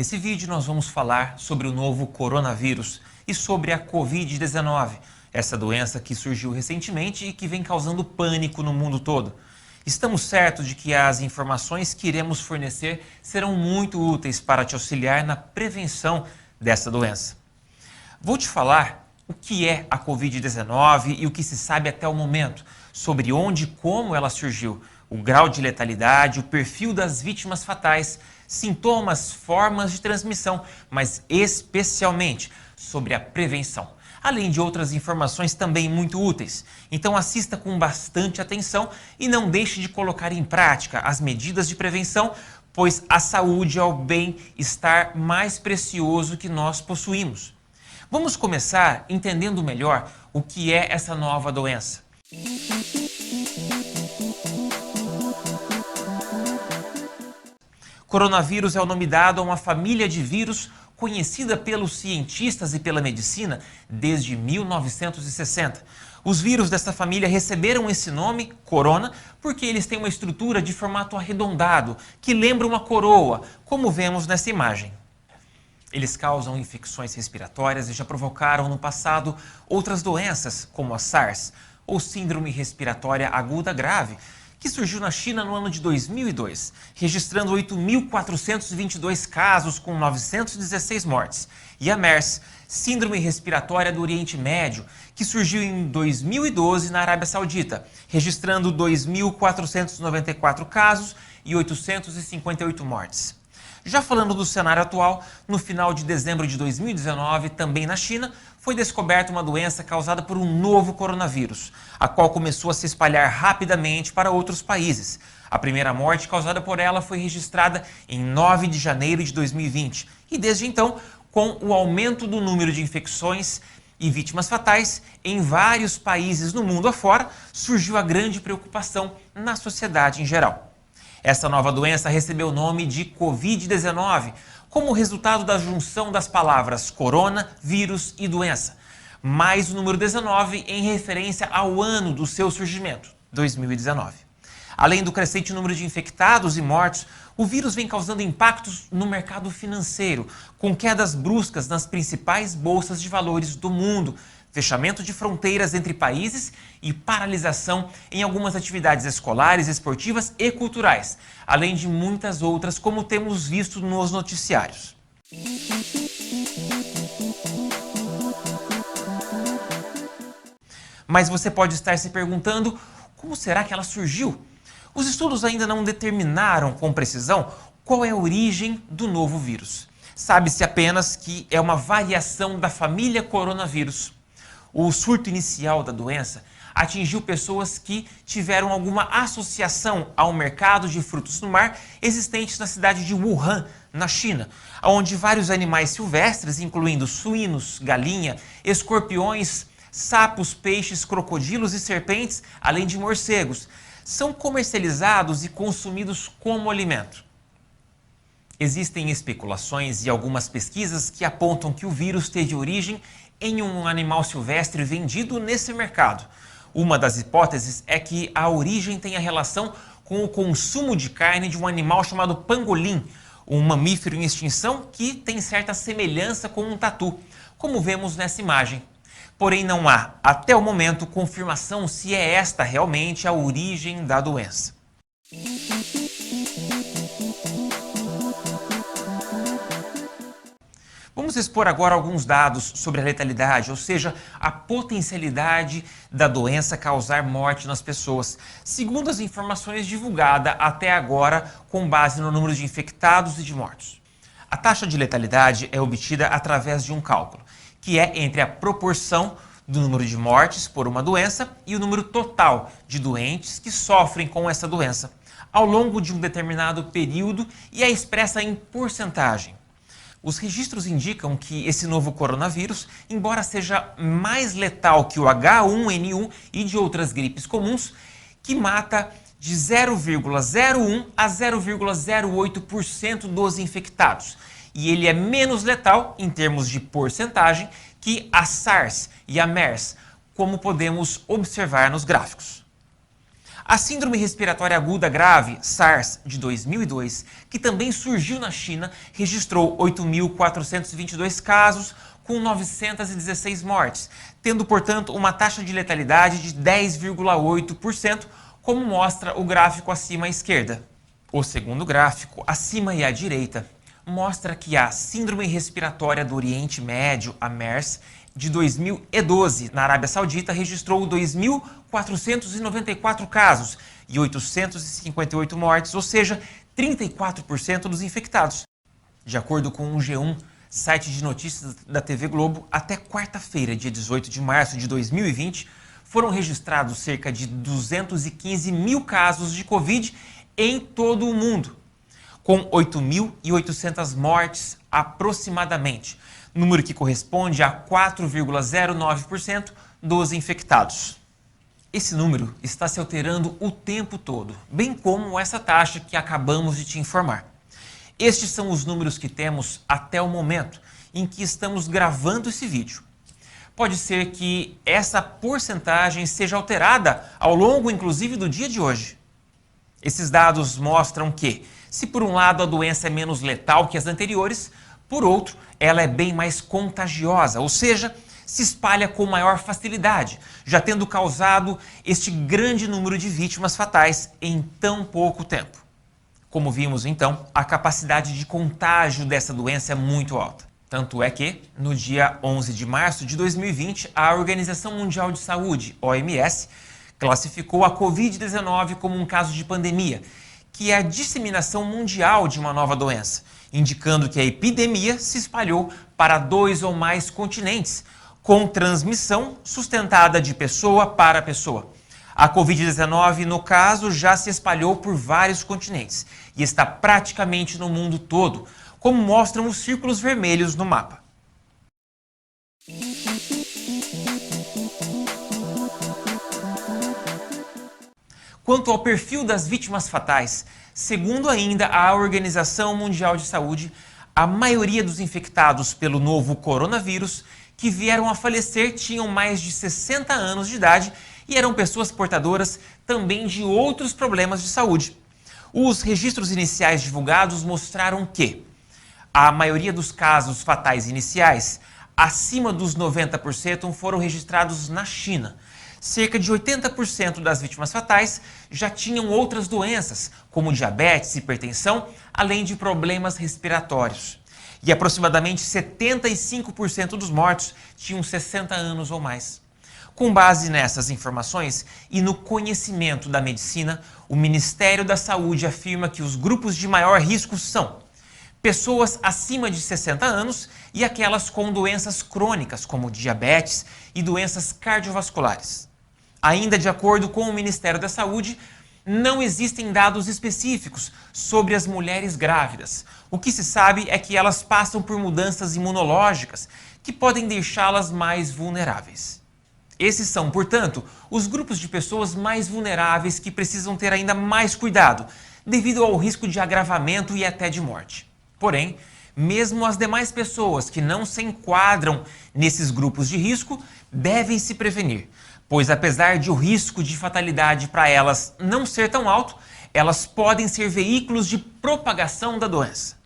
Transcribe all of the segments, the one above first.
Nesse vídeo nós vamos falar sobre o novo coronavírus e sobre a Covid-19, essa doença que surgiu recentemente e que vem causando pânico no mundo todo. Estamos certos de que as informações que iremos fornecer serão muito úteis para te auxiliar na prevenção dessa doença. Vou te falar o que é a Covid-19 e o que se sabe até o momento, sobre onde e como ela surgiu, o grau de letalidade, o perfil das vítimas fatais, sintomas, formas de transmissão, mas especialmente sobre a prevenção, além de outras informações também muito úteis. Então assista com bastante atenção e não deixe de colocar em prática as medidas de prevenção, pois a saúde é o bem-estar mais precioso que nós possuímos. Vamos começar entendendo melhor o que é essa nova doença. Coronavírus é o nome dado a uma família de vírus conhecida pelos cientistas e pela medicina desde 1960. Os vírus dessa família receberam esse nome, corona, porque eles têm uma estrutura de formato arredondado, que lembra uma coroa, como vemos nessa imagem. Eles causam infecções respiratórias e já provocaram no passado outras doenças, como a SARS, ou Síndrome Respiratória Aguda Grave, que surgiu na China no ano de 2002, registrando 8.422 casos com 916 mortes. E a MERS, Síndrome Respiratória do Oriente Médio, que surgiu em 2012 na Arábia Saudita, registrando 2.494 casos e 858 mortes. Já falando do cenário atual, no final de dezembro de 2019, também na China, foi descoberta uma doença causada por um novo coronavírus, a qual começou a se espalhar rapidamente para outros países. A primeira morte causada por ela foi registrada em 9 de janeiro de 2020 e desde então, com o aumento do número de infecções e vítimas fatais em vários países no mundo afora, surgiu a grande preocupação na sociedade em geral. Essa nova doença recebeu o nome de Covid-19, como resultado da junção das palavras corona, vírus e doença, mais o número 19 em referência ao ano do seu surgimento, 2019. Além do crescente número de infectados e mortos, o vírus vem causando impactos no mercado financeiro, com quedas bruscas nas principais bolsas de valores do mundo, fechamento de fronteiras entre países e paralisação em algumas atividades escolares, esportivas e culturais, além de muitas outras, como temos visto nos noticiários. Mas você pode estar se perguntando, como será que ela surgiu? Os estudos ainda não determinaram com precisão qual é a origem do novo vírus. Sabe-se apenas que é uma variação da família coronavírus. O surto inicial da doença atingiu pessoas que tiveram alguma associação ao mercado de frutos do mar existentes na cidade de Wuhan, na China, onde vários animais silvestres, incluindo suínos, galinha, escorpiões, sapos, peixes, crocodilos e serpentes, além de morcegos, são comercializados e consumidos como alimento. Existem especulações e algumas pesquisas que apontam que o vírus teve origem em um animal silvestre vendido nesse mercado. Uma das hipóteses é que a origem tenha relação com o consumo de carne de um animal chamado pangolim, um mamífero em extinção que tem certa semelhança com um tatu, como vemos nessa imagem. Porém, não há, até o momento, confirmação se é esta realmente a origem da doença. Vamos expor agora alguns dados sobre a letalidade, ou seja, a potencialidade da doença causar morte nas pessoas, segundo as informações divulgadas até agora com base no número de infectados e de mortos. A taxa de letalidade é obtida através de um cálculo, que é entre a proporção do número de mortes por uma doença e o número total de doentes que sofrem com essa doença, ao longo de um determinado período e é expressa em porcentagem. Os registros indicam que esse novo coronavírus, embora seja mais letal que o H1N1 e de outras gripes comuns, que mata de 0,01 a 0,08% dos infectados. E ele é menos letal, em termos de porcentagem, que a SARS e a MERS, como podemos observar nos gráficos. A Síndrome Respiratória Aguda Grave, SARS, de 2002, que também surgiu na China, registrou 8.422 casos, com 916 mortes, tendo, portanto, uma taxa de letalidade de 10,8%, como mostra o gráfico acima à esquerda. O segundo gráfico, acima e à direita, mostra que a Síndrome Respiratória do Oriente Médio, a MERS, de 2012, na Arábia Saudita, registrou 2.494 casos e 858 mortes, ou seja, 34% dos infectados. De acordo com o G1, site de notícias da TV Globo, até quarta-feira, dia 18 de março de 2020, foram registrados cerca de 215 mil casos de Covid em todo o mundo, com 8.800 mortes aproximadamente, número que corresponde a 4,09% dos infectados. Esse número está se alterando o tempo todo, bem como essa taxa que acabamos de te informar. Estes são os números que temos até o momento em que estamos gravando esse vídeo. Pode ser que essa porcentagem seja alterada ao longo, inclusive, do dia de hoje. Esses dados mostram que, se por um lado a doença é menos letal que as anteriores, por outro, ela é bem mais contagiosa, ou seja, se espalha com maior facilidade, já tendo causado este grande número de vítimas fatais em tão pouco tempo. Como vimos então, a capacidade de contágio dessa doença é muito alta. Tanto é que, no dia 11 de março de 2020, a Organização Mundial de Saúde, OMS, classificou a Covid-19 como um caso de pandemia, que é a disseminação mundial de uma nova doença, indicando que a epidemia se espalhou para 2 ou mais continentes, com transmissão sustentada de pessoa para pessoa. A Covid-19, no caso, já se espalhou por vários continentes e está praticamente no mundo todo, como mostram os círculos vermelhos no mapa. Quanto ao perfil das vítimas fatais, segundo ainda a Organização Mundial de Saúde, a maioria dos infectados pelo novo coronavírus que vieram a falecer tinham mais de 60 anos de idade e eram pessoas portadoras também de outros problemas de saúde. Os registros iniciais divulgados mostraram que a maioria dos casos fatais iniciais, acima dos 90%, foram registrados na China. Cerca de 80% das vítimas fatais já tinham outras doenças, como diabetes, hipertensão, além de problemas respiratórios. E aproximadamente 75% dos mortos tinham 60 anos ou mais. Com base nessas informações e no conhecimento da medicina, o Ministério da Saúde afirma que os grupos de maior risco são pessoas acima de 60 anos e aquelas com doenças crônicas, como diabetes e doenças cardiovasculares. Ainda de acordo com o Ministério da Saúde, não existem dados específicos sobre as mulheres grávidas. O que se sabe é que elas passam por mudanças imunológicas que podem deixá-las mais vulneráveis. Esses são, portanto, os grupos de pessoas mais vulneráveis que precisam ter ainda mais cuidado, devido ao risco de agravamento e até de morte. Porém, mesmo as demais pessoas que não se enquadram nesses grupos de risco devem se prevenir, pois apesar de o risco de fatalidade para elas não ser tão alto, elas podem ser veículos de propagação da doença.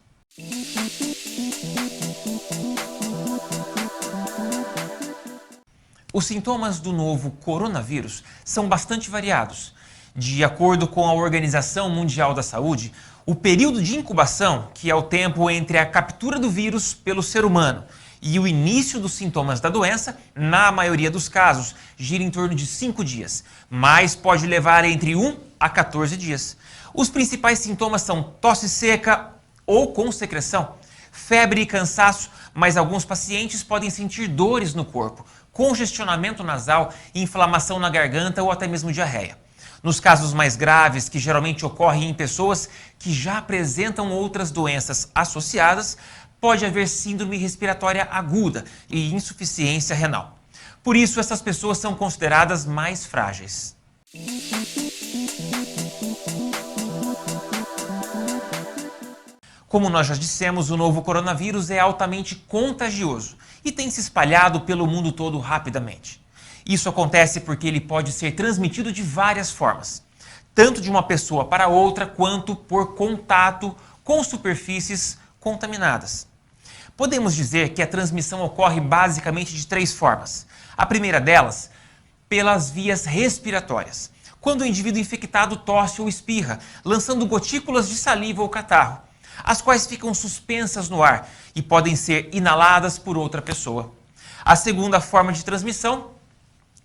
Os sintomas do novo coronavírus são bastante variados. De acordo com a Organização Mundial da Saúde, o período de incubação, que é o tempo entre a captura do vírus pelo ser humano e o início dos sintomas da doença, na maioria dos casos, gira em torno de 5 dias, mas pode levar entre 1 a 14 dias. Os principais sintomas são tosse seca ou com secreção, febre e cansaço, mas alguns pacientes podem sentir dores no corpo, congestionamento nasal, inflamação na garganta ou até mesmo diarreia. Nos casos mais graves, que geralmente ocorrem em pessoas que já apresentam outras doenças associadas, pode haver síndrome respiratória aguda e insuficiência renal. Por isso, essas pessoas são consideradas mais frágeis. Como nós já dissemos, o novo coronavírus é altamente contagioso e tem se espalhado pelo mundo todo rapidamente. Isso acontece porque ele pode ser transmitido de várias formas. tanto de uma pessoa para outra quanto por contato com superfícies contaminadas. Podemos dizer que a transmissão ocorre basicamente de 3 formas. A primeira delas, pelas vias respiratórias, quando o indivíduo infectado tosse ou espirra, lançando gotículas de saliva ou catarro, as quais ficam suspensas no ar e podem ser inaladas por outra pessoa. A segunda forma de transmissão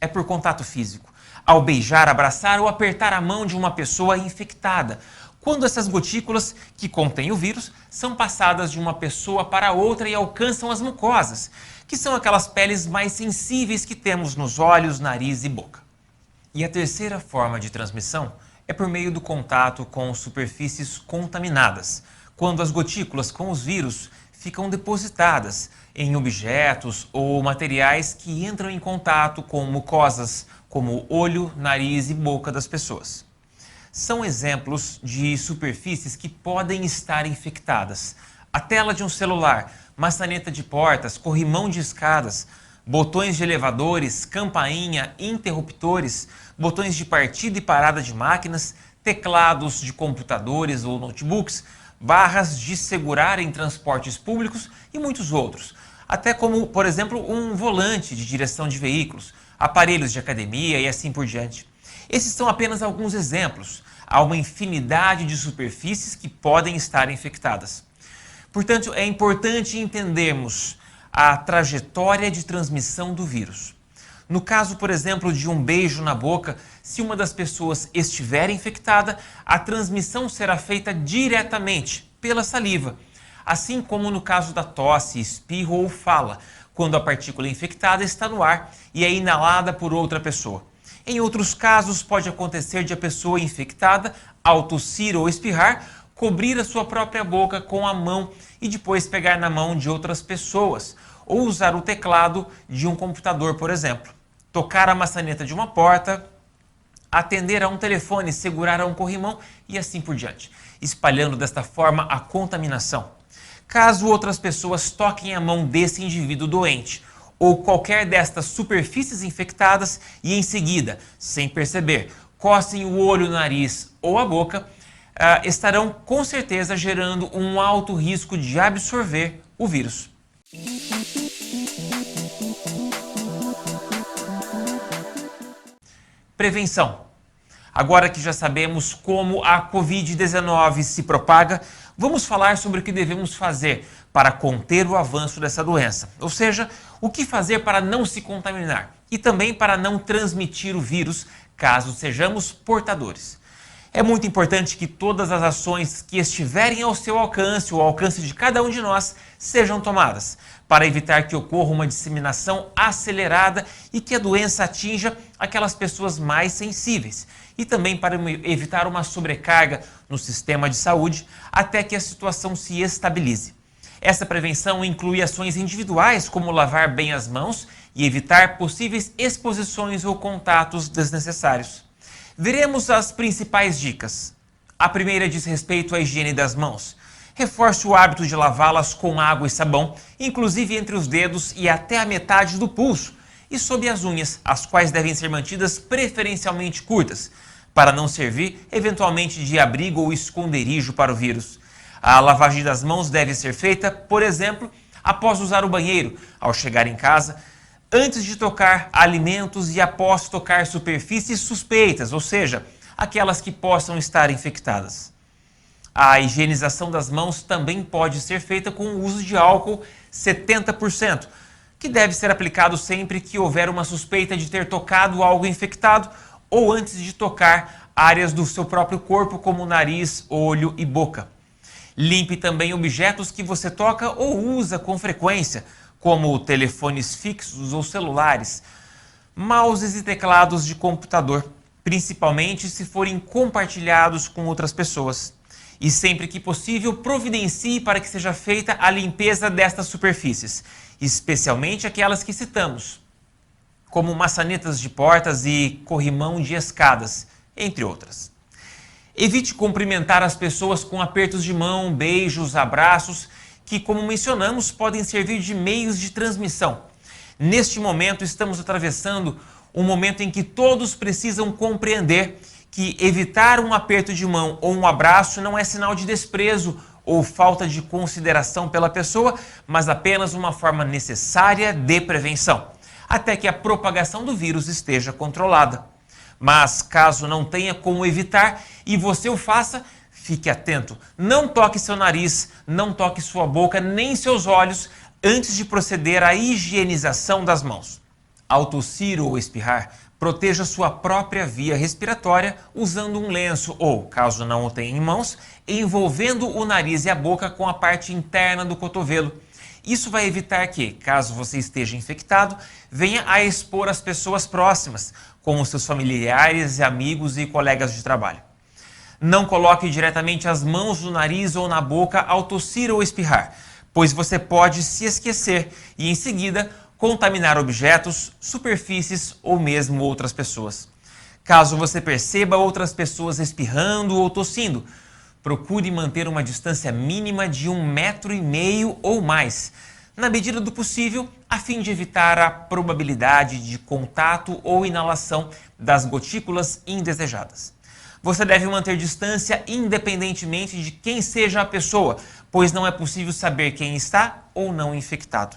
é por contato físico, ao beijar, abraçar ou apertar a mão de uma pessoa infectada, quando essas gotículas que contêm o vírus são passadas de uma pessoa para outra e alcançam as mucosas, que são aquelas peles mais sensíveis que temos nos olhos, nariz e boca. E a terceira forma de transmissão é por meio do contato com superfícies contaminadas, quando as gotículas com os vírus ficam depositadas em objetos ou materiais que entram em contato com mucosas, como o olho, nariz e boca das pessoas. São exemplos de superfícies que podem estar infectadas. A tela de um celular, maçaneta de portas, corrimão de escadas, botões de elevadores, campainha, interruptores, botões de partida e parada de máquinas, teclados de computadores ou notebooks, barras de segurar em transportes públicos e muitos outros. Até como, por exemplo, um volante de direção de veículos, aparelhos de academia e assim por diante. Esses são apenas alguns exemplos. Há uma infinidade de superfícies que podem estar infectadas. Portanto, é importante entendermos a trajetória de transmissão do vírus. No caso, por exemplo, de um beijo na boca, se uma das pessoas estiver infectada, a transmissão será feita diretamente pela saliva, assim como no caso da tosse, espirro ou fala, quando a partícula infectada está no ar e é inalada por outra pessoa. Em outros casos, pode acontecer de a pessoa infectada, ao tossir ou espirrar, cobrir a sua própria boca com a mão e depois pegar na mão de outras pessoas, ou usar o teclado de um computador, por exemplo. Tocar a maçaneta de uma porta, atender a um telefone, segurar a um corrimão e assim por diante, espalhando desta forma a contaminação. Caso outras pessoas toquem a mão desse indivíduo doente ou qualquer destas superfícies infectadas e em seguida, sem perceber, cocem o olho, o nariz ou a boca, estarão com certeza gerando um alto risco de absorver o vírus. Prevenção. Agora que já sabemos como a Covid-19 se propaga, vamos falar sobre o que devemos fazer para conter o avanço dessa doença. Ou seja, o que fazer para não se contaminar e também para não transmitir o vírus caso sejamos portadores. É muito importante que todas as ações que estiverem ao seu alcance ou ao alcance de cada um de nós sejam tomadas, para evitar que ocorra uma disseminação acelerada e que a doença atinja aquelas pessoas mais sensíveis, e também para evitar uma sobrecarga no sistema de saúde até que a situação se estabilize. Essa prevenção inclui ações individuais, como lavar bem as mãos e evitar possíveis exposições ou contatos desnecessários. Veremos as principais dicas. A primeira diz respeito à higiene das mãos. Reforce o hábito de lavá-las com água e sabão, inclusive entre os dedos e até a metade do pulso, e sob as unhas, as quais devem ser mantidas preferencialmente curtas, para não servir eventualmente de abrigo ou esconderijo para o vírus. A lavagem das mãos deve ser feita, por exemplo, após usar o banheiro, ao chegar em casa, antes de tocar alimentos e após tocar superfícies suspeitas, ou seja, aquelas que possam estar infectadas. A higienização das mãos também pode ser feita com o uso de álcool 70%, que deve ser aplicado sempre que houver uma suspeita de ter tocado algo infectado ou antes de tocar áreas do seu próprio corpo, como nariz, olho e boca. Limpe também objetos que você toca ou usa com frequência, como telefones fixos ou celulares, mouses e teclados de computador, principalmente se forem compartilhados com outras pessoas. E sempre que possível, providencie para que seja feita a limpeza destas superfícies, especialmente aquelas que citamos, como maçanetas de portas e corrimão de escadas, entre outras. Evite cumprimentar as pessoas com apertos de mão, beijos, abraços, que, como mencionamos, podem servir de meios de transmissão. Neste momento, estamos atravessando um momento em que todos precisam compreender que evitar um aperto de mão ou um abraço não é sinal de desprezo ou falta de consideração pela pessoa, mas apenas uma forma necessária de prevenção, até que a propagação do vírus esteja controlada. Mas caso não tenha como evitar e você o faça, fique atento. Não toque seu nariz, não toque sua boca, nem seus olhos antes de proceder à higienização das mãos. Ao tossir ou espirrar, proteja sua própria via respiratória usando um lenço ou, caso não o tenha em mãos, envolvendo o nariz e a boca com a parte interna do cotovelo. Isso vai evitar que, caso você esteja infectado, venha a expor as pessoas próximas, como seus familiares, amigos e colegas de trabalho. Não coloque diretamente as mãos no nariz ou na boca ao tossir ou espirrar, pois você pode se esquecer e, em seguida, contaminar objetos, superfícies ou mesmo outras pessoas. Caso você perceba outras pessoas espirrando ou tossindo, procure manter uma distância mínima de 1,5 m ou mais, na medida do possível, a fim de evitar a probabilidade de contato ou inalação das gotículas indesejadas. Você deve manter distância independentemente de quem seja a pessoa, pois não é possível saber quem está ou não infectado.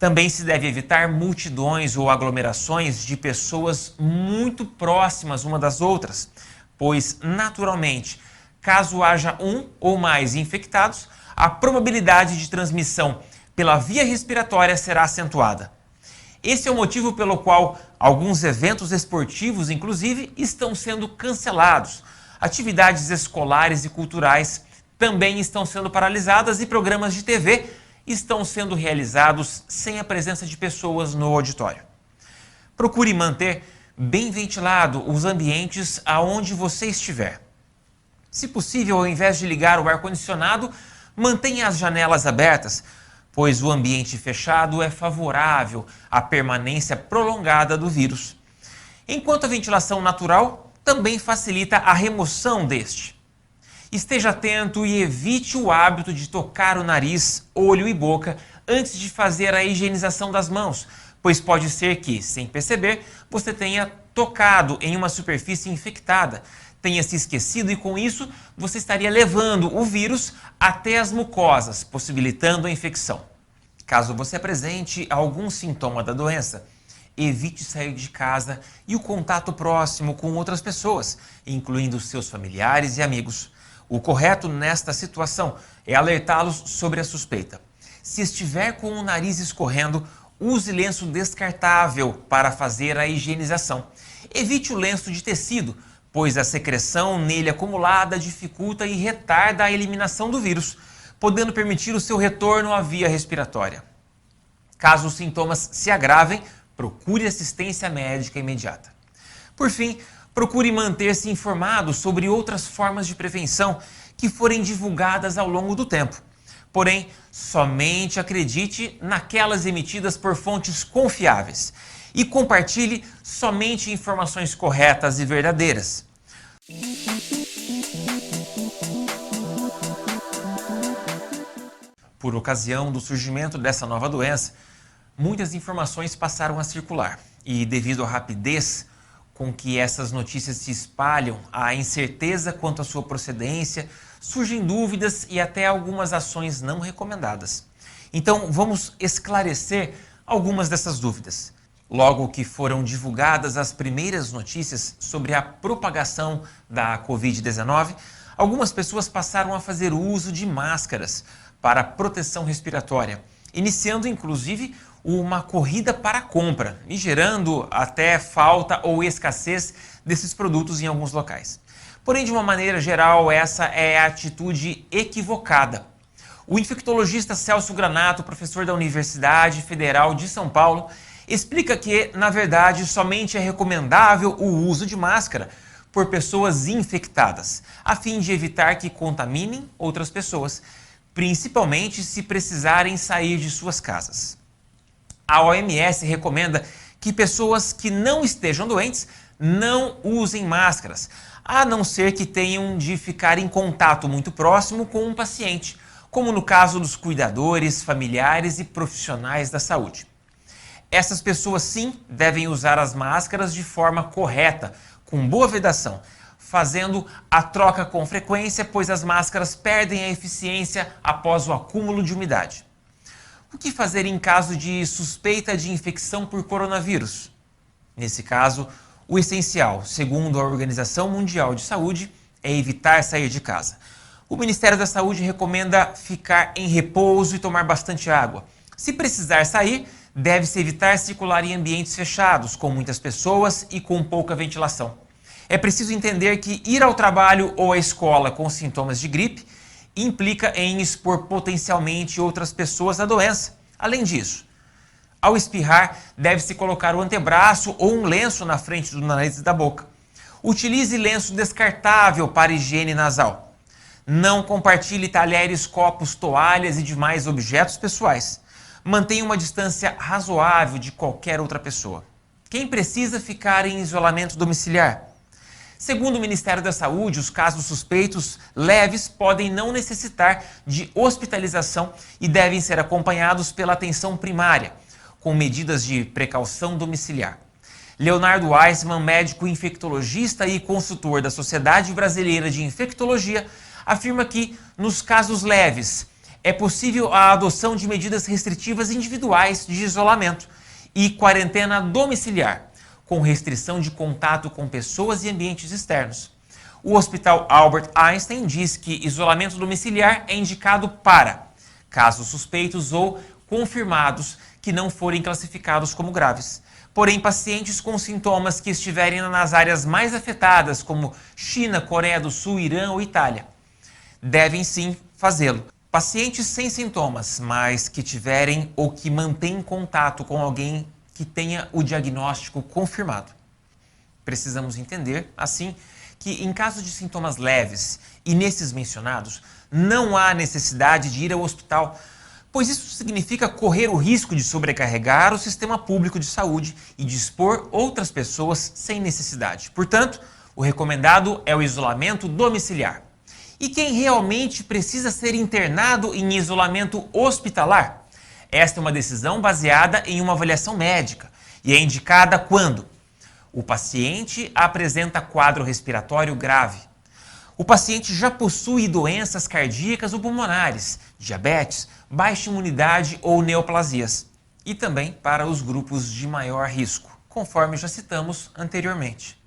Também se deve evitar multidões ou aglomerações de pessoas muito próximas uma das outras, pois, naturalmente, caso haja um ou mais infectados, a probabilidade de transmissão pela via respiratória será acentuada. Esse é o motivo pelo qual alguns eventos esportivos, inclusive, estão sendo cancelados. Atividades escolares e culturais também estão sendo paralisadas e programas de TV estão sendo realizados sem a presença de pessoas no auditório. Procure manter bem ventilado os ambientes aonde você estiver. Se possível, ao invés de ligar o ar-condicionado, mantenha as janelas abertas, pois o ambiente fechado é favorável à permanência prolongada do vírus, enquanto a ventilação natural também facilita a remoção deste. Esteja atento e evite o hábito de tocar o nariz, olho e boca antes de fazer a higienização das mãos, pois pode ser que, sem perceber, você tenha tocado em uma superfície infectada, tenha se esquecido e com isso você estaria levando o vírus até as mucosas, possibilitando a infecção. Caso você apresente algum sintoma da doença, evite sair de casa e o contato próximo com outras pessoas, incluindo seus familiares e amigos. O correto nesta situação é alertá-los sobre a suspeita. Se estiver com o nariz escorrendo, use lenço descartável para fazer a higienização. Evite o lenço de tecido, pois a secreção nele acumulada dificulta e retarda a eliminação do vírus, podendo permitir o seu retorno à via respiratória. Caso os sintomas se agravem, procure assistência médica imediata. Por fim, procure manter-se informado sobre outras formas de prevenção que forem divulgadas ao longo do tempo. Porém, somente acredite naquelas emitidas por fontes confiáveis e compartilhe somente informações corretas e verdadeiras. Por ocasião do surgimento dessa nova doença, muitas informações passaram a circular e, devido à rapidez com que essas notícias se espalham, a incerteza quanto à sua procedência, surgem dúvidas e até algumas ações não recomendadas. Então, vamos esclarecer algumas dessas dúvidas. Logo que foram divulgadas as primeiras notícias sobre a propagação da Covid-19, algumas pessoas passaram a fazer uso de máscaras para proteção respiratória, iniciando inclusive uma corrida para a compra e gerando até falta ou escassez desses produtos em alguns locais. Porém, de uma maneira geral, essa é a atitude equivocada. O infectologista Celso Granato, professor da Universidade Federal de São Paulo, explica que, na verdade, somente é recomendável o uso de máscara por pessoas infectadas, a fim de evitar que contaminem outras pessoas, principalmente se precisarem sair de suas casas. A OMS recomenda que pessoas que não estejam doentes não usem máscaras, a não ser que tenham de ficar em contato muito próximo com um paciente, como no caso dos cuidadores, familiares e profissionais da saúde. Essas pessoas sim devem usar as máscaras de forma correta, com boa vedação, fazendo a troca com frequência, pois as máscaras perdem a eficiência após o acúmulo de umidade. O que fazer em caso de suspeita de infecção por coronavírus? Nesse caso, o essencial, segundo a Organização Mundial de Saúde, é evitar sair de casa. O Ministério da Saúde recomenda ficar em repouso e tomar bastante água. Se precisar sair, deve-se evitar circular em ambientes fechados, com muitas pessoas e com pouca ventilação. É preciso entender que ir ao trabalho ou à escola com sintomas de gripe implica em expor potencialmente outras pessoas à doença. Além disso, ao espirrar, deve-se colocar o antebraço ou um lenço na frente do nariz e da boca. Utilize lenço descartável para higiene nasal. Não compartilhe talheres, copos, toalhas e demais objetos pessoais. Mantenha uma distância razoável de qualquer outra pessoa. Quem precisa ficar em isolamento domiciliar? Segundo o Ministério da Saúde, os casos suspeitos leves podem não necessitar de hospitalização e devem ser acompanhados pela atenção primária, com medidas de precaução domiciliar. Leonardo Weissman, médico infectologista e consultor da Sociedade Brasileira de Infectologia, afirma que, nos casos leves, é possível a adoção de medidas restritivas individuais de isolamento e quarentena domiciliar, com restrição de contato com pessoas e ambientes externos. O Hospital Albert Einstein diz que isolamento domiciliar é indicado para casos suspeitos ou confirmados que não forem classificados como graves. Porém, pacientes com sintomas que estiverem nas áreas mais afetadas, como China, Coreia do Sul, Irã ou Itália, devem sim fazê-lo. Pacientes sem sintomas, mas que tiverem ou que mantêm contato com alguém que tenha o diagnóstico confirmado. Precisamos entender, assim, que em caso de sintomas leves e nesses mencionados, não há necessidade de ir ao hospital, pois isso significa correr o risco de sobrecarregar o sistema público de saúde e de expor outras pessoas sem necessidade. Portanto, o recomendado é o isolamento domiciliar. E quem realmente precisa ser internado em isolamento hospitalar? Esta é uma decisão baseada em uma avaliação médica e é indicada quando o paciente apresenta quadro respiratório grave, o paciente já possui doenças cardíacas ou pulmonares, diabetes, baixa imunidade ou neoplasias, e também para os grupos de maior risco, conforme já citamos anteriormente.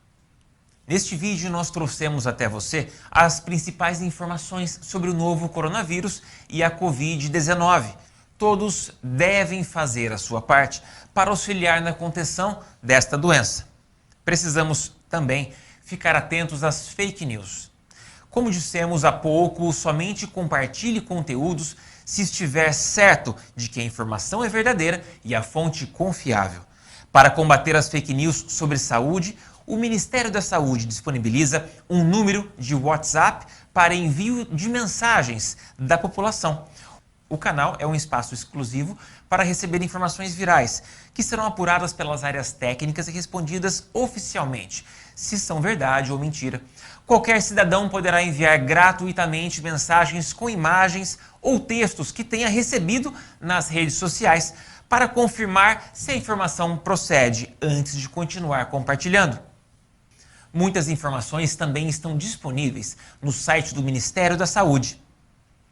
Neste vídeo nós trouxemos até você as principais informações sobre o novo coronavírus e a Covid-19. Todos devem fazer a sua parte para auxiliar na contenção desta doença. Precisamos também ficar atentos às fake news. Como dissemos há pouco, somente compartilhe conteúdos se estiver certo de que a informação é verdadeira e a fonte confiável. Para combater as fake news sobre saúde, o Ministério da Saúde disponibiliza um número de WhatsApp para envio de mensagens da população. O canal é um espaço exclusivo para receber informações virais, que serão apuradas pelas áreas técnicas e respondidas oficialmente, se são verdade ou mentira. Qualquer cidadão poderá enviar gratuitamente mensagens com imagens ou textos que tenha recebido nas redes sociais para confirmar se a informação procede antes de continuar compartilhando. Muitas informações também estão disponíveis no site do Ministério da Saúde.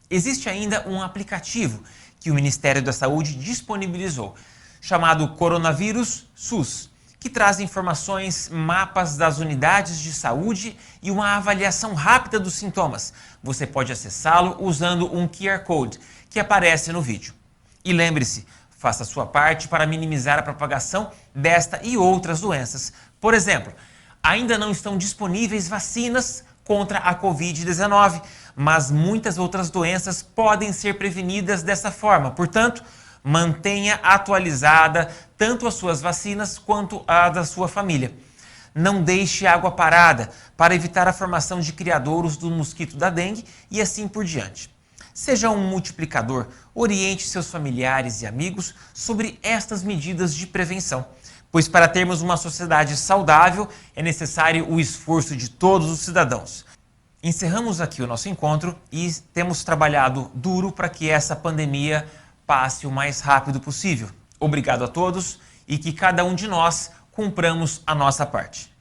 Existe ainda um aplicativo que o Ministério da Saúde disponibilizou, chamado Coronavírus SUS, que traz informações, mapas das unidades de saúde e uma avaliação rápida dos sintomas. Você pode acessá-lo usando um QR Code que aparece no vídeo. E lembre-se, faça a sua parte para minimizar a propagação desta e outras doenças. Por exemplo, ainda não estão disponíveis vacinas contra a Covid-19, mas muitas outras doenças podem ser prevenidas dessa forma. Portanto, mantenha atualizada tanto as suas vacinas quanto a da sua família. Não deixe água parada para evitar a formação de criadouros do mosquito da dengue e assim por diante. Seja um multiplicador, oriente seus familiares e amigos sobre estas medidas de prevenção, pois para termos uma sociedade saudável é necessário o esforço de todos os cidadãos. Encerramos aqui o nosso encontro e temos trabalhado duro para que essa pandemia passe o mais rápido possível. Obrigado a todos e que cada um de nós cumpramos a nossa parte.